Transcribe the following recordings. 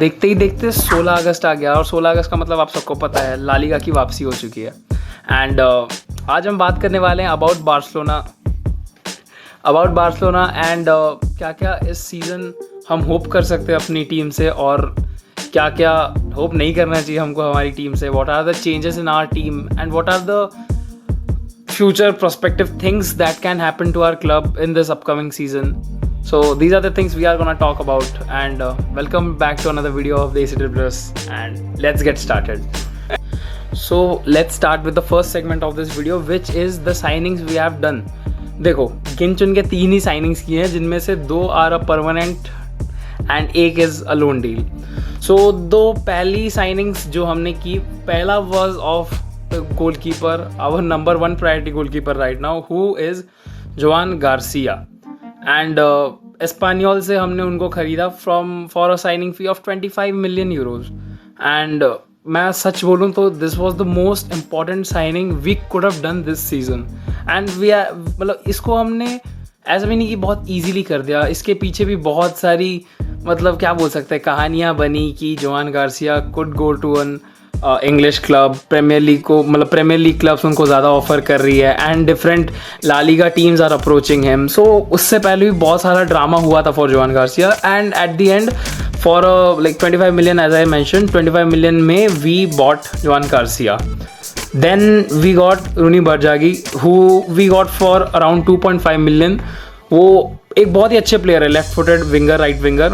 देखते ही देखते 16 अगस्त आ गया और 16 अगस्त का मतलब आप सबको पता है ला लीगा की वापसी हो चुकी है। एंड आज हम बात करने वाले हैं अबाउट बार्सिलोना एंड क्या क्या इस सीज़न हम होप कर सकते हैं अपनी टीम से और क्या क्या होप नहीं करना चाहिए हमको हमारी टीम से। What are the changes in our team and what are the future prospective things that can happen to our club in this upcoming season. So these are the things we are gonna talk about, and welcome back to another video of the AC Dribblers, and let's get started. So let's start with the first segment of this video, which is the signings we have done. देखो गिन चुन के 3 ही signings किए हैं, जिनमें से 2 are a permanent and 1 is a loan deal. So 2 पहली signings जो हमने की, पहला was of goalkeeper, our number 1 priority goalkeeper right now, who is Joan Garcia, and Espanyol से हमने उनको ख़रीदा for a signing fee of 25 million euros, and मैं सच बोलूँ तो this was the most important signing we could have done this season, and we are मतलब इसको हमने ऐसा भी नहीं कि बहुत ईजीली कर दिया। इसके पीछे भी बहुत सारी मतलब क्या बोल सकते हैं कहानियाँ बनी कि Joan Garcia could go to an English club, Premier League को मतलब प्रीमियर लीग क्लब्स उनको ज़्यादा ऑफर कर रही है and different La Liga teams are approaching him. So उससे पहले भी बहुत सारा ड्रामा हुआ था for Joan Garcia, and at the end for like 25 million as I mention, 25 million में we bought Joan Garcia. Then we got Roony Bardghji who we got for around 2.5 million। वो एक बहुत ही अच्छे प्लेयर है, left footed winger, right winger.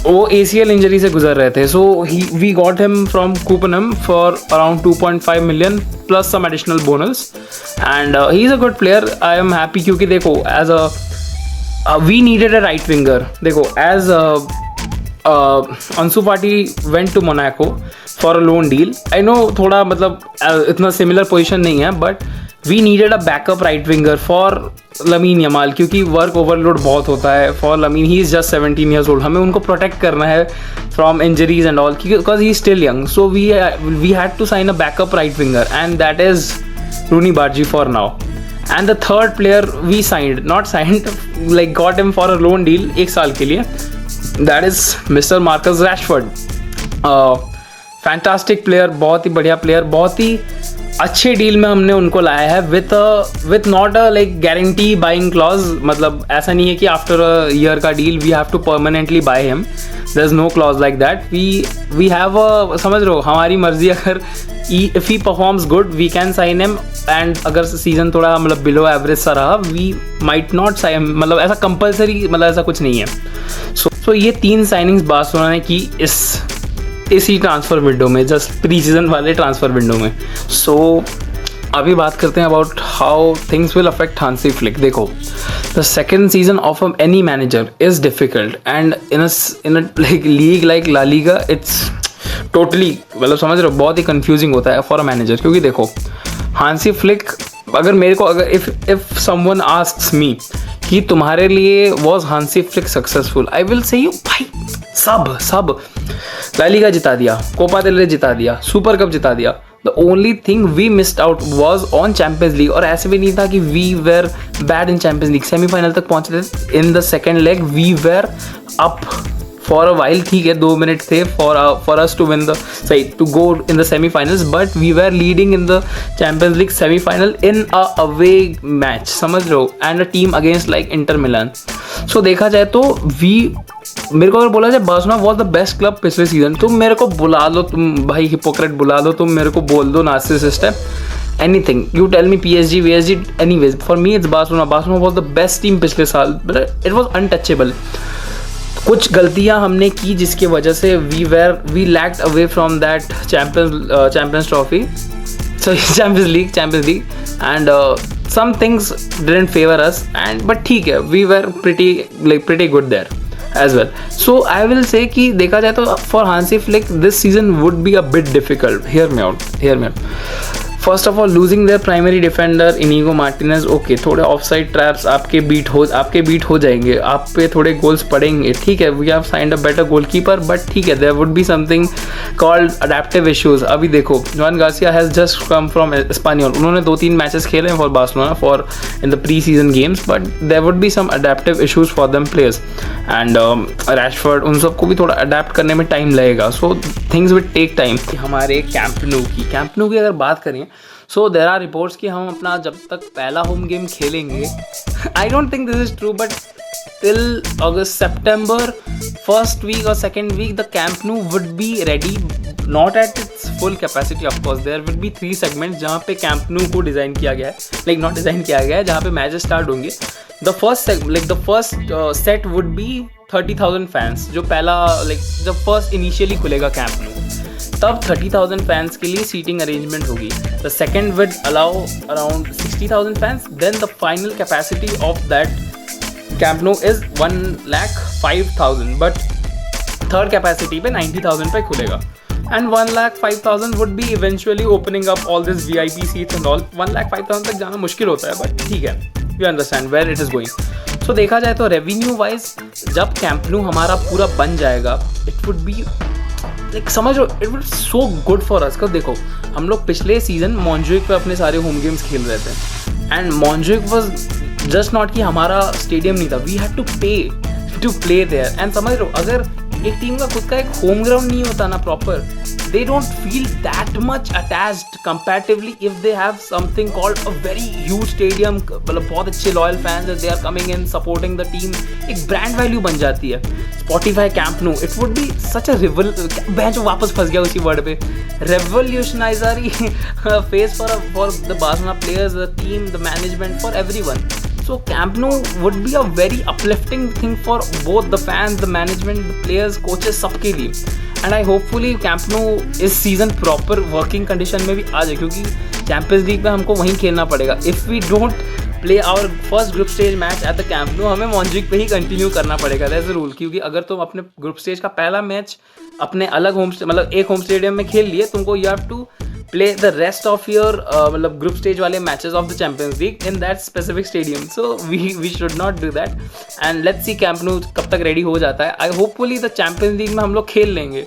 वो ACL injury से गुजर रहे थे, so we got him from Copenhagen for around 2.5 million plus some additional bonus, and he is a good player. I am happy क्योंकि देखो as a we needed a right winger. देखो as Ansu Fati went to Monaco for a loan deal. I know थोड़ा मतलब इतना similar position नहीं है, but we needed a backup right winger for Lamine Yamal, क्योंकि work overload बहुत होता है for Lamine. He is just 17 years old। हमें उनको प्रोटेक्ट करना है from injuries and all, because he is still young. So we had to sign a backup right winger, and that is Roony Bardghji for now. And the third player we signed, not signed, like got him for a loan deal 1 साल के लिए, that is mister Marcus Rashford. Fantastic player, बहुत ही बढ़िया player, बहुत ही अच्छे deal में हमने उनको लाया है with not a like guarantee buying clause. मतलब ऐसा नहीं है कि आफ्टर अ ईयर का deal we have to permanently buy him, there is no clause like that. We have a, समझ रहे हो, हमारी मर्जी। अगर if he performs good we can sign him, and अगर सीजन थोड़ा मतलब बिलो एवरेज सा रहा वी माइट नॉट साइन, मतलब ऐसा कंपल्सरी मतलब ऐसा कुछ नहीं है। सो ये 3 साइनिंग्स बार्सिलोना ने की इसी ट्रांसफ़र विंडो में, जस्ट प्री सीजन वाले ट्रांसफ़र विंडो में। सो अभी बात करते हैं about how things will affect Hansi Flick. देखो the second season of any manager is difficult, and in a like league like La Liga it's totally मतलब समझ रहे हो बहुत ही कन्फ्यूजिंग होता है फॉर अ मैनेजर। क्योंकि देखो हांसी फ्लिक, अगर मेरे को अगर इफ समवन आस्क्स मी कि तुम्हारे लिए was Hansi Flick successful, I will say you भाई सब ला लीगा जिता दिया, कोपा देल रे जिता दिया, सुपर कप जिता दिया। The only thing we missed out was on champions league. और ऐसे भी नहीं था कि we were bad in champions league, semifinal तक पहुंचे थे। In the second leg we were up for a while, ठीक है 2 minutes थे for us to win to go in the semifinals, but we were leading in the champions league semifinal in a away match, समझ रहे हो, and a team against like Inter Milan. So देखा जाए तो मेरे को अगर बोला जाए Barcelona was the best club पिछले सीजन, तुम मेरे को बुला लो, तुम भाई हिपोक्रेट बुला दो, तुम मेरे को बोल दो नार्सिसिस्ट है, anything you tell me, PSG VSG, anyways for me it's Barcelona was the best team पिछले साल, but it was untouchable। कुछ गलतियां हमने की जिसकी वजह से we lagged away from that Champions Trophy, so Champions League, and some things didn't favor us, and but ठीक है we were pretty good there as well। So I will say कि देखा जाए तो for Hansi Flick this season would be a bit difficult। Hear me out। First of all losing their primary defender Inigo Martinez, okay थोड़े offside traps आपके beat हो जाएंगे, आप पे थोड़े गोल्स पड़ेंगे, ठीक है, we have signed a better goalkeeper, but ठीक है, there would be something called adaptive issues. अभी देखो John Garcia has just come from Espanyol, उन्होंने 2-3 मैचेस खेले हैं for Barcelona for in the pre season games, but there would be some adaptive issues for them players and Rashford, उन सबको भी थोड़ा adapt करने में टाइम लगेगा, so things will take time. हमारे कैंप न्यू की अगर बात करें, सो देर आर रिपोर्ट्स कि हम अपना जब तक पहला होम गेम खेलेंगे, I don't think this is true, but till August सितंबर फर्स्ट वीक और second week the camp Nou would be ready, not at its full capacity of course, there will be 3 segments जहाँ पे camp new को design किया गया है, like not design किया गया है, जहाँ पे मैचेस स्टार्ट होंगे। The first set would be 30,000 fans, जो पहला जब फर्स्ट इनिशियली खुलेगा कैंप न्यू तब 30,000 फैंस के लिए सीटिंग अरेंजमेंट होगी। The second would allow around 60,000 fans, then the final capacity of that camp Nou is 1,05,000, but third capacity पे 90,000 पे खुलेगा and 1,05,000 would be eventually opening up all this VIP seats and all. 1,05,000 तक जाना मुश्किल होता है, but ठीक है, you understand where it is going. So देखा जाए तो रेवेन्यू वाइज जब कैंप न्यू हमारा पूरा बन जाएगा, इट वुड बी समझ लो it will so good for us. देखो हम लोग पिछले सीजन मॉन्जुइक पे अपने सारे होम गेम्स खेल रहे थे एंड मॉन्जुइक वाज जस्ट नॉट कि हमारा स्टेडियम नहीं था, वी हैड टू पे टू प्ले देयर एंड समझ लो अगर एक टीम का खुद का एक होम ग्राउंड नहीं होता ना proper, they don't feel that much attached comparatively if they have something called a very huge stadium, मतलब बहुत अच्छे loyal fans they are coming in supporting the team, एक brand value बन जाती है। Spotify Camp Nou, it would be such a मैं जो वापस फंस गया उसी वर्ड पे, revolutionary phase for the Barcelona players, the team, the management, for everyone. So Camp Nou would be a very uplifting thing for both the fans, the management, the players, coaches, सबके लिए। And I hopefully camp new इस season proper working condition में भी आ जाए, क्योंकि champions league में हमको वहीं खेलना पड़ेगा। If we don't play our first group stage match at the camp Nou, हमें मॉन्जुइक पे ही कंटिन्यू करना पड़ेगा, दैट्स द रूल। क्योंकि अगर तुम अपने ग्रुप स्टेज का पहला मैच अपने अलग एक होम स्टेडियम में खेल लिए, तुमको you have to play the rest of your group stage वाले matches of the Champions League in that specific stadium, so we should not do that and let's see Camp Nou कब तक ready हो जाता है। I hopefully the Champions League में हम लोग खेल लेंगे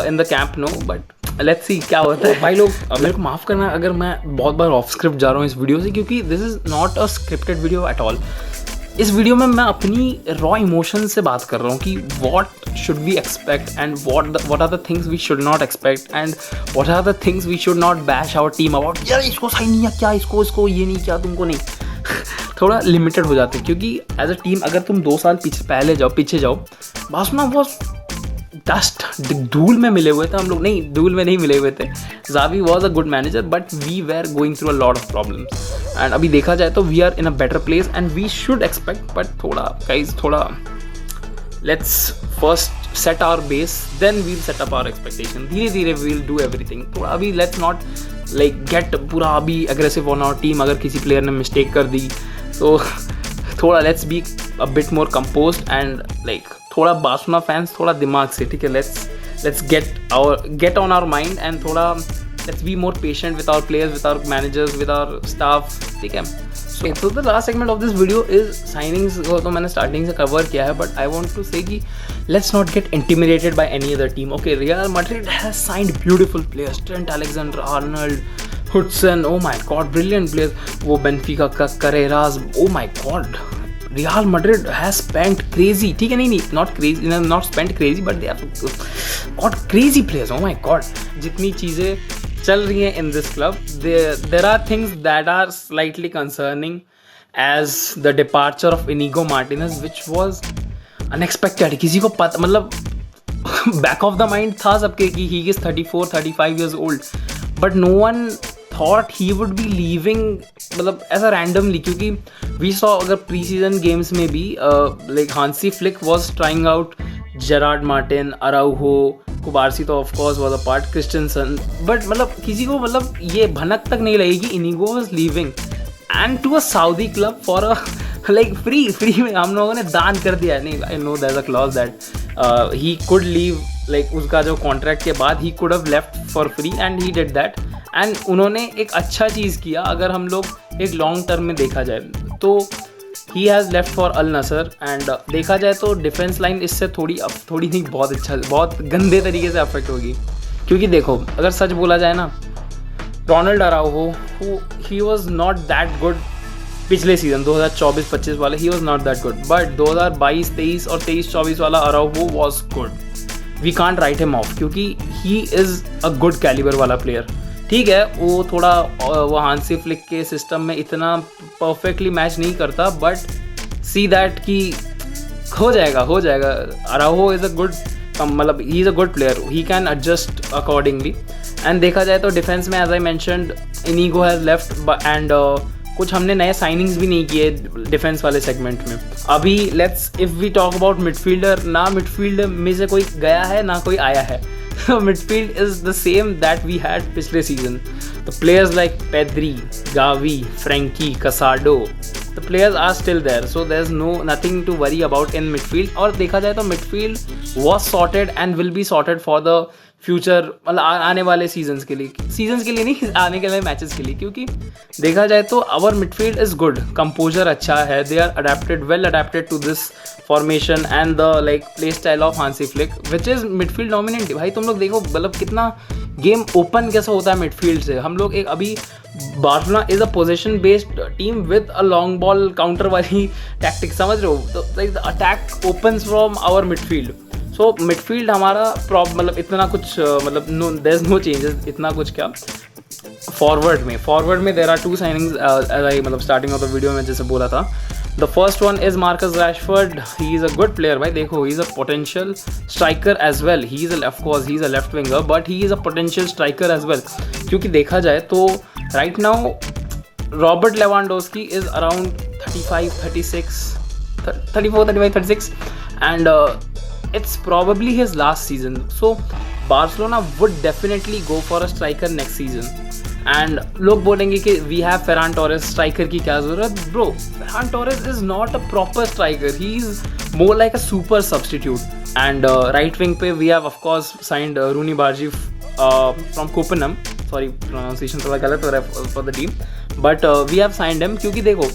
in the Camp Nou, but let's see क्या होता है। भाई लोग मेरे को माफ़ करना अगर मैं बहुत बार ऑफ स्क्रिप्ट जा रहा हूँ इस वीडियो से, क्योंकि this is not a scripted video at all। इस वीडियो में मैं अपनी रॉ इमोशन से बात कर रहा हूँ कि what should we expect and what are the things we should not expect and what are the things we should not bash our team about, यार इसको सही नहीं है क्या, इसको ये नहीं क्या, तुमको नहीं थोड़ा लिमिटेड हो जाते हैं। क्योंकि एज अ टीम अगर तुम 2 साल पीछे जाओ बार्सिलोना वो डस्ट धूल में मिले हुए थे, हम लोग नहीं धूल में नहीं मिले हुए थे। Xavi was a good manager but we were going through a lot of problems and अभी देखा जाए तो we are in a better place and we should expect, but थोड़ा let's first set our base then we'll set up our expectation, धीरे धीरे we'll do everything. थोड़ा अभी let's not gate पूरा अभी एग्रेसिव ऑन आवर टीम, अगर किसी player ने मिस्टेक कर दी तो थोड़ा let's be a bit more composed and थोड़ा बार्सिलोना फैंस थोड़ा दिमाग से, ठीक है, let's get on our mind and थोड़ा let's be more patient with our players, with our managers, with our staff, ठीक है। So the last segment of this video is signings, तो मैंने स्टार्टिंग से कवर किया है, बट आई वांट टू से कि let's not gate intimidated by any other team. Okay, real Madrid has signed beautiful players, Trent Alexander-Arnold, Hudson, oh my God brilliant players, वो बेंफिका का Carreras, oh my God Real Madrid has spent crazy, ठीक है, नहीं not crazy, not spent crazy, but they have got crazy players, oh my god। जितनी चीज़ें चल रही हैं in this club, there are things that are slightly concerning as the departure of Inigo Martinez, which was unexpected। किसी को पता मतलब back of the mind था सबके कि he is 34-35 years old, but no one thought he would be leaving मतलब ऐसा randomly, क्योंकि we saw अगर प्री सीजन गेम्स में भी Hansi Flick was trying out Gerard Martin, Araujo, Cubarsi तो of course was a part, Christensen, but मतलब किसी को मतलब ये भनक तक नहीं लगेगी Inigo was leaving and to a Saudi club for a free में हम लोगों ने दान कर दिया। नहीं, I know there is a clause that he could leave, उसका जो कॉन्ट्रैक्ट के बाद he could have left for free and he did that and उन्होंने एक अच्छा चीज़ किया अगर हम लोग एक लॉन्ग टर्म में देखा जाए तो he has left for Al Nassr and देखा जाए तो डिफेंस लाइन इससे थोड़ी नहीं बहुत गंदे तरीके से अफेक्ट होगी क्योंकि देखो अगर सच बोला जाए ना Ronald Araujo he was not that good पिछले सीजन 2024-25 वाले he was not that good but 2022-23 और 23-24 वाला Araujo was good we can't write him off क्योंकि he is a good calibre वाला प्लेयर ठीक है वो थोड़ा वो हांसी फ्लिक के सिस्टम में इतना परफेक्टली मैच नहीं करता बट सी दैट कि हो जाएगा अराउहो इज़ अ गुड मतलब he is a good player he can adjust accordingly and देखा जाए तो डिफेंस में as I mentioned Inigo has left and कुछ हमने नए साइनिंग्स भी नहीं किए डिफेंस वाले सेगमेंट में अभी let's if we talk about midfielder ना मिडफील्ड में से कोई गया है ना कोई आया है midfield is the same that we had पिछले season. The players like Pedri, Gavi, Frankie, Casado, the players are still there. So there's nothing to worry about in midfield. और देखा जाए तो midfield was sorted and will be sorted for the future मतलब आने वाले seasons के लिए नहीं आने के लिए मैचेस के लिए क्योंकि देखा जाए तो our midfield is good composure अच्छा है they are well adapted to this formation and the like play style of Hansi Flick which is midfield dominant भाई तुम लोग देखो मतलब कितना गेम ओपन कैसा होता है मिडफील्ड से हम लोग एक अभी Barcelona is a position based team with a long ball counter वाली टैक्टिक समझ रहे हो like the attack opens from our midfield so midfield हमारा मतलब इतना कुछ मतलब देयर इज नो चेंजेस इतना कुछ क्या फॉरवर्ड में there are 2 signings as I मतलब स्टार्टिंग ऑफ द वीडियो में जैसे बोला था the first one is Marcus Rashford he is a good player भाई देखो he is a potential striker as well he is a left winger but he is a potential striker as well क्योंकि देखा जाए तो right now Robert Lewandowski is around 34-35-36 and it's probably his last season so Barcelona would definitely go for a striker next season and लोग बोलेंगे कि we have Ferran Torres striker की क्या ज़रूरत bro Ferran Torres is not a proper striker he is more like a super substitute and right wing पे we have of course signed Rooney Bargi from Copenhagen sorry pronunciation थोड़ा गलत हो रहा है for the team but we have signed him क्योंकि देखो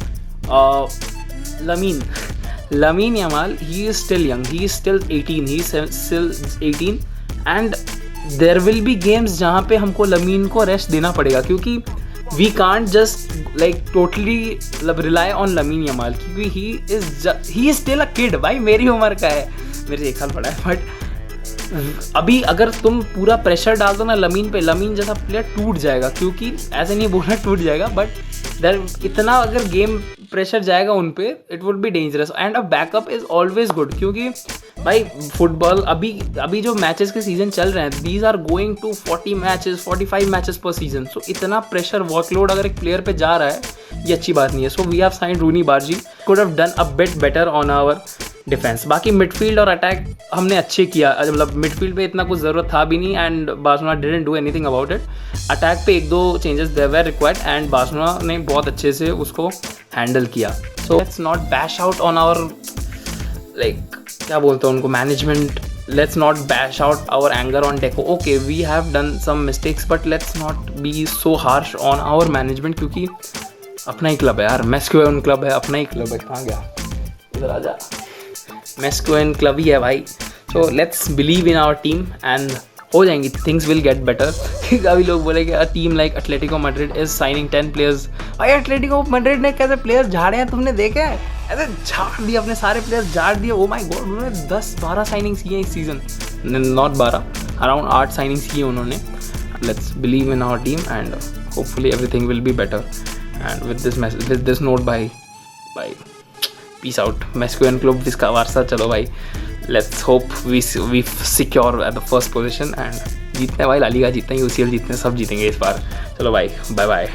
Lamine Yamal, he is still young. He is still 18. He is still 18. And there will be games जहाँ पे हमको Lamine को रेस्ट देना पड़ेगा क्योंकि we can't just like totally rely on Lamine Yamal क्योंकि he is still a kid. भाई मेरी उम्र का है मेरे से 1 साल बड़ा है बट अभी अगर तुम पूरा प्रेशर डाल दो ना लमीन जैसा प्लेयर टूट जाएगा क्योंकि ऐसे नहीं बोलना टूट जाएगा बट इतना अगर गेम प्रेशर जाएगा उन पे it would be dangerous and a backup is always good क्योंकि भाई फुटबॉल अभी जो मैचेस के सीजन चल रहे हैं these are going to 45 matches per season so इतना प्रेशर वर्कलोड अगर एक प्लेयर पे जा रहा है ये अच्छी बात नहीं है so we have signed Roony Bardghji could have done a bit better on our defence बाकी मिडफील्ड और अटैक हमने अच्छे किया मतलब मिडफील्ड पे इतना कुछ ज़रूरत था भी नहीं and Barcelona didn't do anything about it attack पे 1-2 changes there were required and Barcelona ने बहुत अच्छे से उसको हैंडल किया so let's not bash out on our like क्या बोलते हैं उनको management let's not bash out our anger on Deco okay we have done some mistakes but let's not be so harsh on our management क्योंकि अपना ही club है यार मेस्क्वेन club है अपना ही क्लब है कहाँ गया इधर आ जा मेस्क्वेन क्लब ही है भाई so let's believe in our team and हो जाएंगी थिंग्स विल गेट बेटर अभी लोग बोलेंगे a team like Atletico Madrid is signing 10 players भाई एटलेटिको मैड्रिड ने कैसे प्लेयर्स झाड़े हैं तुमने देखे हैं ऐसे झाड़ दिए अपने सारे प्लेयर्स झाड़ दिए ओ माय गॉड उन्होंने 10-12 साइनिंग्स किए इस सीजन नॉट 12 अराउंड 8 साइनिंग्स किए उन्होंने let's believe in our team and hopefully everything will be better and with this note bye peace out मेस्क्वेन क्लब इसका वारसा चलो भाई let's hope we secure at the first position and जीतने भाई ला लीगा जीतने UCL जीतने सब जीतेंगे इस बार चलो भाई बाय बाय